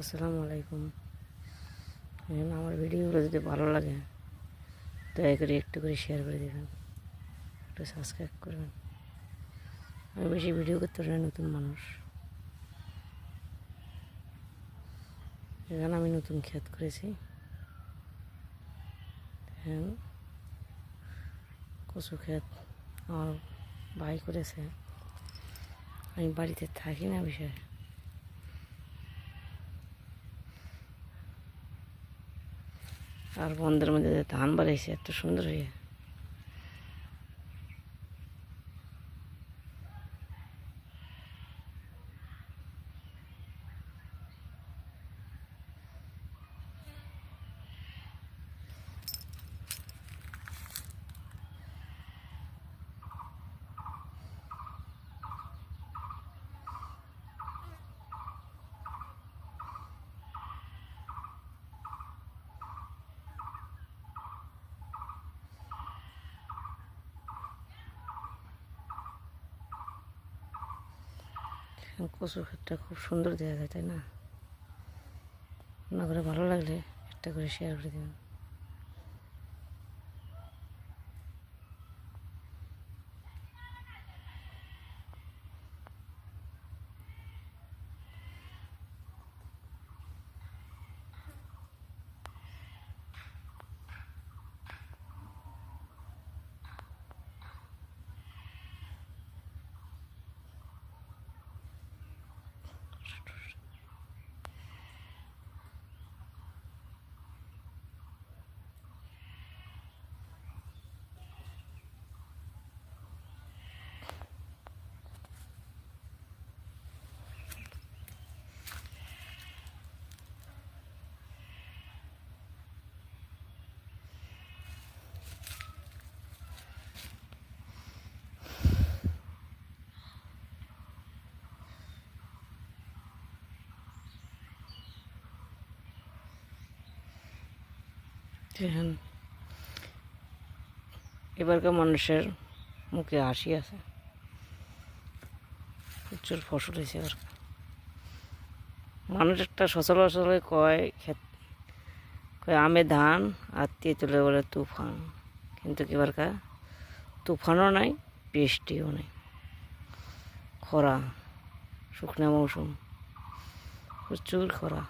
আসসালামু আলাইকুম। আমার ভিডিওগুলো যদি ভালো লাগে দয়া করে একটু করে শেয়ার করে দেবেন, একটু সাবস্ক্রাইব করবেন। আমি বেশি ভিডিও করতে পারি না, নতুন মানুষ। এখানে আমি নতুন ক্ষেত করেছি, হ্যাঁ কচু ক্ষেত আমার ভাই করেছে। আমি বাড়িতে থাকি না বিষয়ে। আর বন্ধের মধ্যে যে ধান বাড়াইছে এত সুন্দর হয়ে, কচু ক্ষেতটা খুব সুন্দর দেখা যায়, তাই না? না করে ভালো লাগলে একটা করে শেয়ার করে দেবেন। দেখেন এবারকার মানুষের মুখে হাসি আছে, প্রচুর ফসল হয়েছে এবার। মানুষ একটা সচরাচর কয় আমে ধান আর তেঁতুলে বলে তুফান, কিন্তু এবারকার তুফানও নাই, বৃষ্টিও নেই, খরা, শুকনো মৌসুম, প্রচুর খরা।